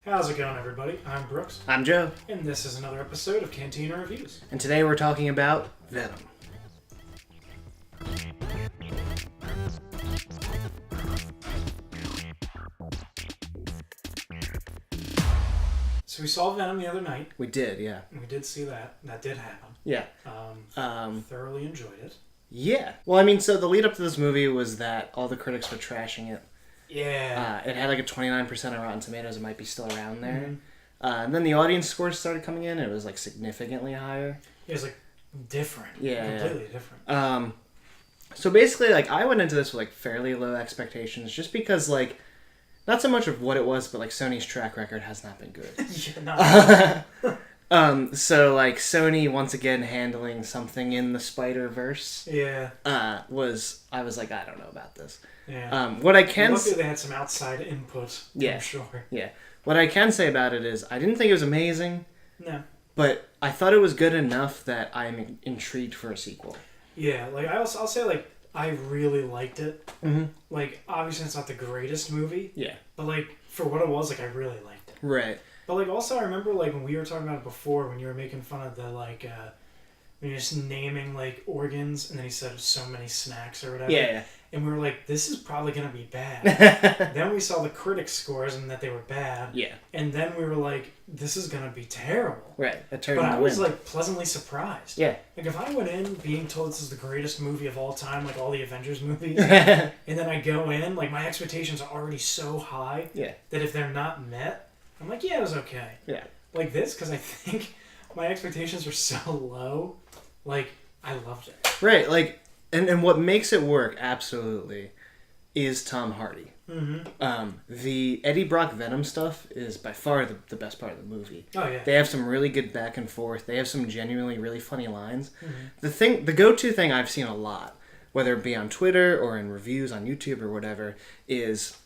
How's it going, everybody? I'm Brooks, I'm Joe, and this is another episode of Cantina Reviews. and today we're talking about Venom. So we saw Venom the other night. We did, yeah. And we did see that. That did happen. Yeah. Thoroughly enjoyed it. Yeah. Well, I mean, so the lead up to this movie was that all the critics were trashing it. Yeah. It had like a 29% on Rotten Tomatoes. It might be still around there. Mm-hmm. And then the audience scores started coming in. And it was like significantly higher. It was like different. Yeah. Completely different. So basically, like, I went into this with like fairly low expectations just because, like, not so much of what it was, but like Sony's track record has not been good. So like Sony once again handling something in the Spider-Verse. Yeah. I was like, I don't know about this. Yeah. What I can Luckily they had some outside input. Yeah. I'm sure. Yeah. What I can say about it is I didn't think it was amazing. No. But I thought it was good enough that I'm intrigued for a sequel. Yeah. Like I'll say like I really liked it. Mm-hmm. Like obviously it's not the greatest movie. Yeah. But like for what it was, like I really liked it. Right. But, like, also, I remember, like, when we were talking about it before, when you were making fun of the, like, when you're just naming, like, organs, and then he said so many snacks or whatever. Yeah. And we were like, this is probably going to be bad. Then we saw the critics' scores and that they were bad. Yeah. And then we were like, this is going to be terrible. Right. But I was, like, pleasantly surprised. Yeah. Like, if I went in being told this is the greatest movie of all time, like all the Avengers movies, and then I go in, like, my expectations are already so high that if they're not met, I'm like, yeah, it was okay. Yeah. Like this, because I think my expectations were so low. Like, I loved it. Right. Like, and what makes it work, absolutely, is Tom Hardy. Mm-hmm. The Eddie Brock Venom stuff is by far the best part of the movie. Oh, yeah. They have some really good back and forth. They have some genuinely really funny lines. Mm-hmm. The go-to thing I've seen a lot, whether it be on Twitter or in reviews on YouTube or whatever, is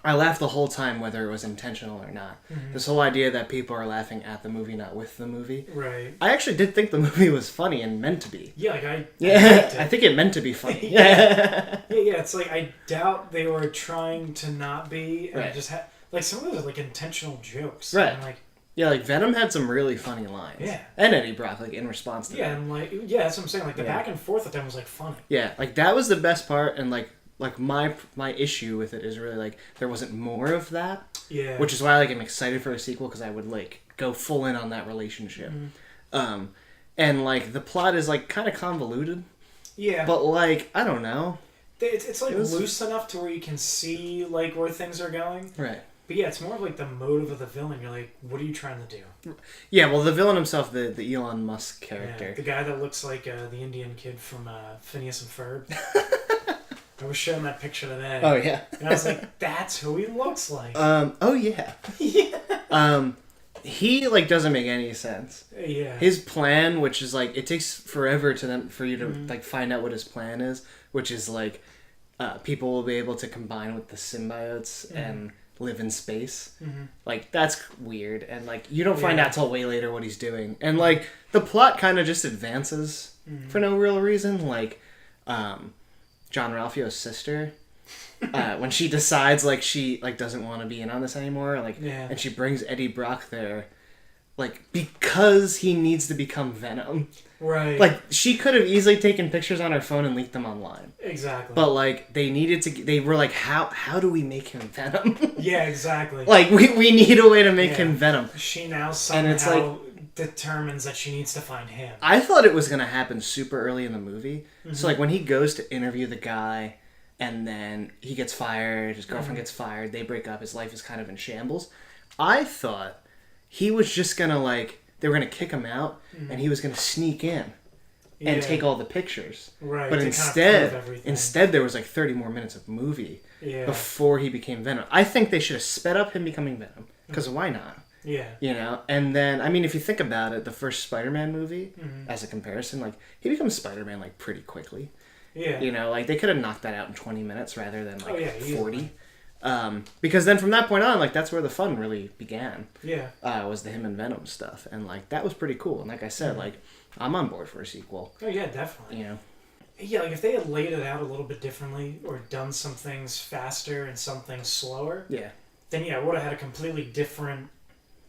I laughed the whole time, whether it was intentional or not. Mm-hmm. This whole idea that people are laughing at the movie, not with the movie. Right. I actually did think the movie was funny and meant to be. Yeah, like I think it meant to be funny. Yeah, it's like, I doubt they were trying to not be, and Right. just had, like, some of those are, like, intentional jokes. Right. And, like, Yeah, like Venom had some really funny lines. Yeah. And Eddie Brock, like, in response to yeah, that. and, like, yeah, that's what I'm saying. Like, the back and forth with them was, like, funny. Yeah, like, that was the best part, and, like my issue with it is really, like, there wasn't more of that. Yeah. Which is why, like, I'm excited for a sequel, because I would, like, go full in on that relationship. Mm-hmm. And, like, the plot is, like, kind of convoluted. Yeah. But, like, I don't know. It's like, loose enough to where you can see, like, where things are going. Right. But yeah, it's more of like the motive of the villain. You're like, what are you trying to do? Yeah, well, the villain himself, the Elon Musk character. Yeah, the guy that looks like the Indian kid from Phineas and Ferb. I was showing that picture today. Oh, yeah. And I was like, that's who he looks like. Oh, yeah. Yeah. He, like, doesn't make any sense. Yeah. His plan, which is, like, it takes forever for you to, like, find out what his plan is, which is, like, people will be able to combine with the symbiotes and live in space. Like, that's weird. And, like, you don't find out till way later what he's doing. And, like, the plot kind of just advances for no real reason. Like, John Ralphio's sister, when she decides, like, she, like, doesn't want to be in on this anymore, like, and she brings Eddie Brock there, like, because he needs to become Venom. Right. Like, she could have easily taken pictures on her phone and leaked them online. Exactly. But, like, they were like, how do we make him Venom? Yeah, exactly. Like, we need a way to make him Venom. She now somehow determines that she needs to find him. I thought it was going to happen super early in the movie. So, like, when he goes to interview the guy, and then he gets fired, his girlfriend gets fired, they break up, his life is kind of in shambles. I thought he was just going to, like, they were going to kick him out, and he was going to sneak in and take all the pictures. Right. But instead there was, like, 30 more minutes of movie before he became Venom. I think they should have sped up him becoming Venom, because why not? Yeah. You know? And then, I mean, if you think about it, the first Spider-Man movie, as a comparison, like, he becomes Spider-Man, like, pretty quickly. Yeah. You know, like, they could have knocked that out in 20 minutes rather than, like, 40. Easily. Because then from that point on, like, that's where the fun really began. Yeah. Was the him and Venom stuff. And, like, that was pretty cool. And like I said, like, I'm on board for a sequel. Oh, yeah, definitely. You know? Yeah, like, if they had laid it out a little bit differently or done some things faster and some things slower, Yeah. then yeah, it would have had a completely different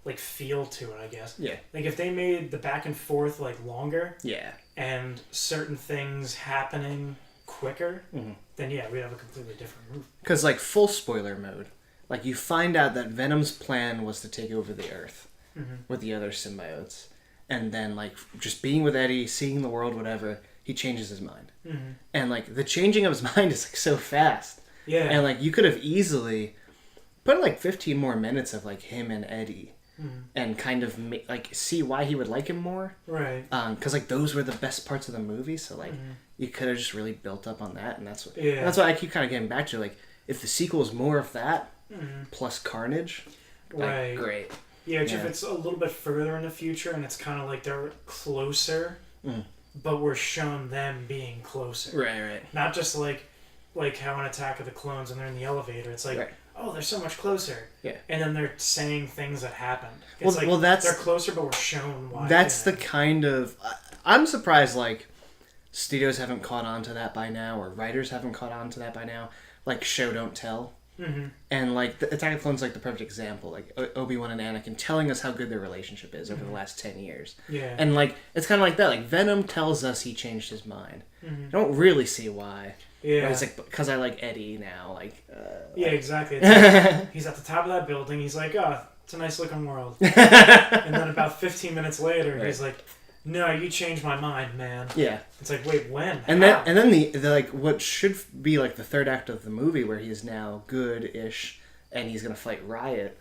like feel to it, I guess. Yeah. Like if they made the back and forth like longer. Yeah. And certain things happening quicker, mm-hmm. then yeah, we'd have a completely different movie. Because like full spoiler mode, like you find out that Venom's plan was to take over the Earth mm-hmm. with the other symbiotes, and then like just being with Eddie, seeing the world, whatever, he changes his mind, mm-hmm. and like the changing of his mind is like so fast. Yeah. And like you could have easily put like 15 more minutes of like him and Eddie. Mm-hmm. And kind of like see why he would like him more, right? Because like those were the best parts of the movie, so like mm-hmm. you could have just really built up on that, and that's what I keep kind of getting back to. Like if the sequel is more of that mm-hmm. plus Carnage, right? Like, great. Yeah, if it's a little bit further in the future, and it's kind of like they're closer, but we're shown them being closer, right? Not just like how in Attack of the Clones when they're in the elevator, it's like. Right. Oh, they're so much closer. Yeah. And then they're saying things that happened. It's that's... They're closer, but we're shown why. That's the kind of... I'm surprised, like, studios haven't caught on to that by now, or writers haven't caught on to that by now. Like, show, don't tell. Mm-hmm. And, like, the Attack of the Clones is, like, the perfect example. Like, Obi-Wan and Anakin telling us how good their relationship is over the last 10 years. Yeah. And, like, it's kind of like that. Like, Venom tells us he changed his mind. Mm-hmm. I don't really see why. Yeah. It's like, because I like Eddie now. Like, yeah, exactly. Like, he's at the top of that building. He's like, oh, it's a nice looking world. And then about 15 minutes later, he's like, no, you changed my mind, man. Yeah. It's like, wait, when? And then the like what should be like the third act of the movie where he's now good-ish and he's gonna fight Riot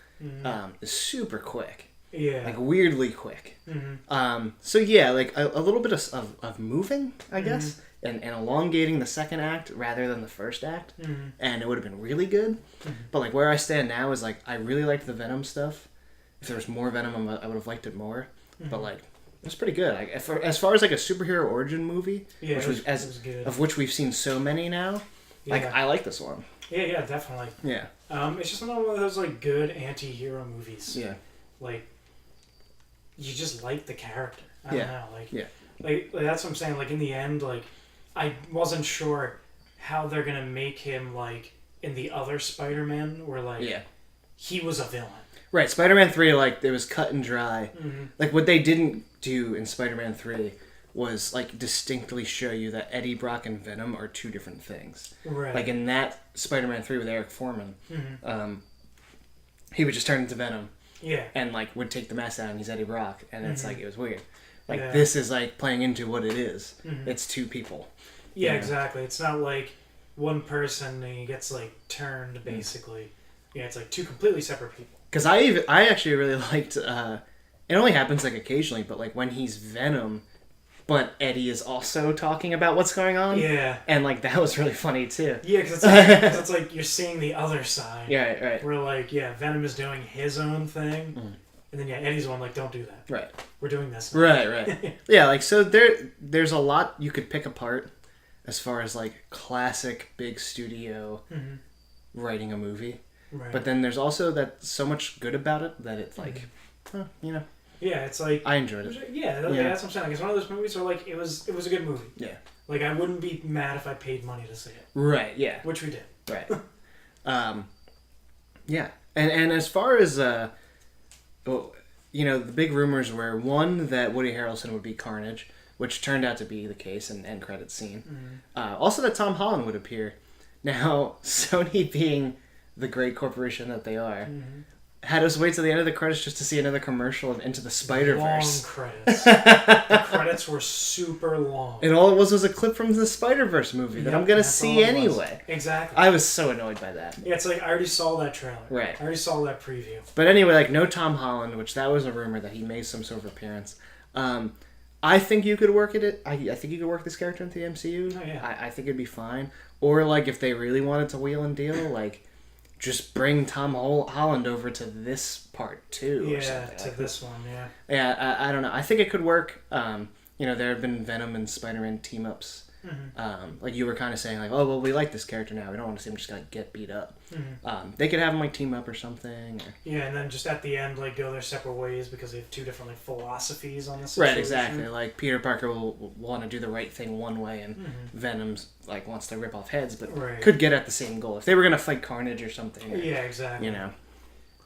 is super quick. Yeah. Like weirdly quick. Mm-hmm. So yeah, like a little bit of moving, I guess. And elongating the second act rather than the first act, and it would have been really good. But like where I stand now is like I really liked the Venom stuff. If there was more Venom, I would have liked it more. But like it was pretty good. Like as far as like a superhero origin movie, which was good. Of which we've seen so many now. Yeah. Like I like this one. Yeah, definitely. Yeah. It's just another one of those like good anti-hero movies. Yeah. Like you just like the character. I don't know. Like yeah. Like that's what I'm saying. Like in the end, like. I wasn't sure how they're gonna make him like in the other Spider-Man, where like he was a villain. Right, Spider-Man 3, like it was cut and dry. Mm-hmm. Like what they didn't do in Spider-Man 3 was like distinctly show you that Eddie Brock and Venom are two different things. Right. Like in that Spider-Man 3 with Eric Foreman, he would just turn into Venom. Yeah. And like would take the mask down and he's Eddie Brock, and it's like it was weird. Like this is like playing into what it is. It's two people. Yeah, exactly. It's not like one person and he gets like turned basically. Yeah, it's like two completely separate people. Because I actually really liked. It only happens like occasionally, but like when he's Venom, but Eddie is also talking about what's going on. Yeah. And like that was really funny too. Yeah, because it's like you're seeing the other side. Yeah, right. Where like Venom is doing his own thing. And then Eddie's the one like, don't do that. Right. We're doing this now. Right. Yeah, like so there's a lot you could pick apart as far as like classic big studio writing a movie. Right. But then there's also that so much good about it that it's like, yeah, it's like I enjoyed it. Yeah, that's what I'm saying. Like, it's one of those movies where like it was a good movie. Yeah. Like I wouldn't be mad if I paid money to see it. Right. Yeah. Which we did. Right. Yeah. And as far as well, the big rumors were one that Woody Harrelson would be Carnage, which turned out to be the case and end credits scene. Also that Tom Holland would appear. Now Sony being the great corporation that they are, had us wait till the end of the credits just to see another commercial of Into the Spider-Verse. Long credits. The credits were super long. And all it was a clip from the Spider-Verse movie that I'm going to see anyway. Exactly. I was so annoyed by that. Yeah, it's like I already saw that trailer. Right. I already saw that preview. But anyway, like no Tom Holland, which that was a rumor that he made some sort of appearance. I think you could work it. I think you could work this character into the MCU. Oh, yeah. I think it'd be fine. Or like if they really wanted to wheel and deal, like just bring Tom Holland over to this part too. Yeah, or something to like this one. Yeah. Yeah, I don't know. I think it could work. There have been Venom and Spider-Man team ups. Like you were kind of saying, like, oh well, we like this character now. We don't want to see him just like get beat up. They could have him like team up or something. Or... Yeah, and then just at the end, like go their separate ways because they have two different like philosophies on this situation. Right, exactly. Like Peter Parker will want to do the right thing one way, and Venom's like wants to rip off heads, but could get at the same goal if they were gonna fight Carnage or something. Or, yeah, exactly.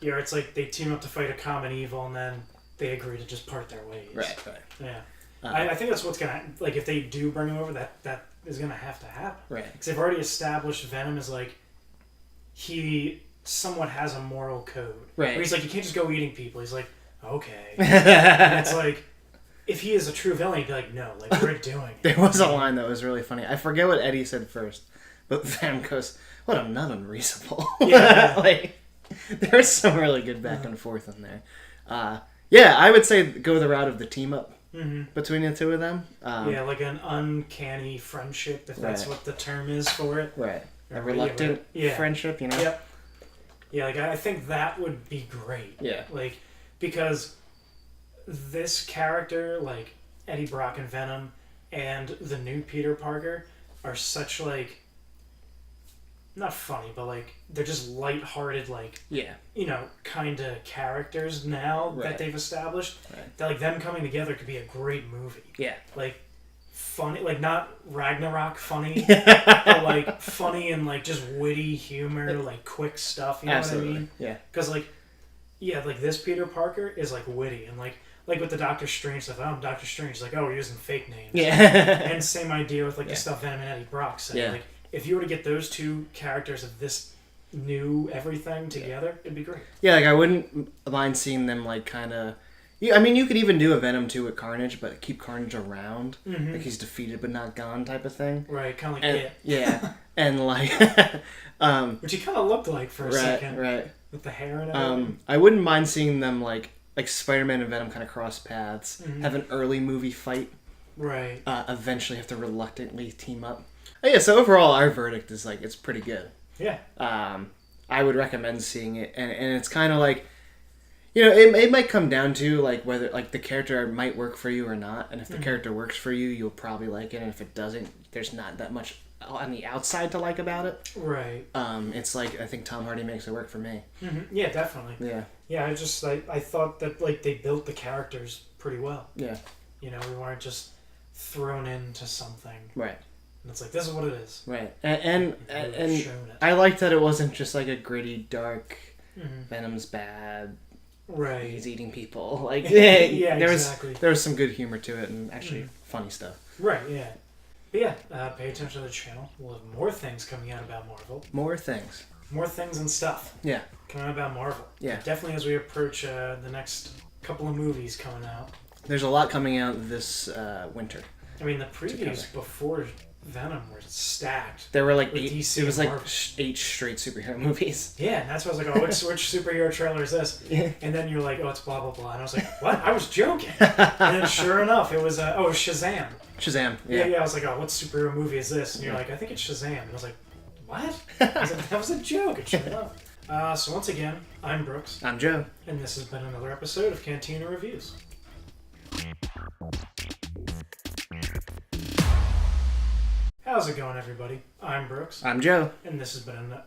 Yeah, it's like they team up to fight a common evil, and then they agree to just part their ways. Right. Yeah. I think that's what's gonna, like, if they do bring him over, that is gonna have to happen. Right. Because they've already established Venom as, like, he somewhat has a moral code. Right. Where he's like, you can't just go eating people. He's like, okay. And it's like, if he is a true villain, he'd be like, no, like, we're doing it. There was a line that was really funny. I forget what Eddie said first, but Venom goes, "What, I'm not unreasonable." Yeah. Like, there's some really good back and forth in there. Yeah, I would say go the route of the team up between the two of them. Yeah, like an uncanny friendship, if that's what the term is for it. Right. A reluctant friendship, you know? Yep. Yeah, like, I think that would be great. Yeah. Like, because this character, like Eddie Brock and Venom, and the new Peter Parker are such, like, not funny, but, like, they're just lighthearted, like, you know, kind of characters now that they've established. Right. That, like, them coming together could be a great movie. Yeah. Like, funny, like, not Ragnarok funny, but, like, funny and, like, just witty humor, like, quick stuff, you know what I mean? Yeah. Because, like, yeah, like, this Peter Parker is, like, witty, and, like with the Doctor Strange stuff, I'm Doctor Strange, like, oh, we're using fake names. Yeah. And same idea with, like, the stuff Venom and Eddie Brock said. Yeah. Like, if you were to get those two characters of this new everything together, it'd be great. Yeah, like, I wouldn't mind seeing them, like, kind of... I mean, you could even do a Venom 2 with Carnage, but keep Carnage around. Mm-hmm. Like, he's defeated but not gone type of thing. Right, kind of like it. Yeah. And, like... which he kind of looked like for a second. Right. With the hair and everything. I wouldn't mind seeing them, like Spider-Man and Venom kind of cross paths, have an early movie fight. Right. Eventually have to reluctantly team up. Oh, yeah, so overall, our verdict is, like, it's pretty good. Yeah. I would recommend seeing it, and it's kind of like, you know, it might come down to, like, whether, like, the character might work for you or not, and if the character works for you, you'll probably like it, and if it doesn't, there's not that much on the outside to like about it. Right. It's like, I think Tom Hardy makes it work for me. Mm-hmm. Yeah, definitely. Yeah. Yeah, I thought that, like, they built the characters pretty well. Yeah. You know, we weren't just thrown into something. Right. And it's like, this is what it is. Right. And I liked that it wasn't just like a gritty, dark, Venom's bad. Right. He's eating people. Like, yeah, exactly. There was some good humor to it and actually funny stuff. Right, yeah. But yeah, pay attention to the channel. We'll have more things coming out about Marvel. More things. More things and stuff. Yeah. Coming out about Marvel. Yeah. Definitely as we approach the next couple of movies coming out. There's a lot coming out this winter. I mean, the previews before Venom were stacked. There were like with 8. DC it was like Marvel. 8 straight superhero movies. Yeah, and that's why I was like, oh, which superhero trailer is this? Yeah. And then you're like, oh, it's blah, blah, blah. And I was like, what? I was joking. And then sure enough, it was, Shazam. Shazam. Yeah, I was like, oh, what superhero movie is this? And you're like, I think it's Shazam. And I was like, what? I was like, that was a joke. And sure enough. So once again, I'm Brooks. I'm Joe. And this has been another episode of Cantina Reviews. How's it going, everybody? I'm Brooks. I'm Joe. And this has been another...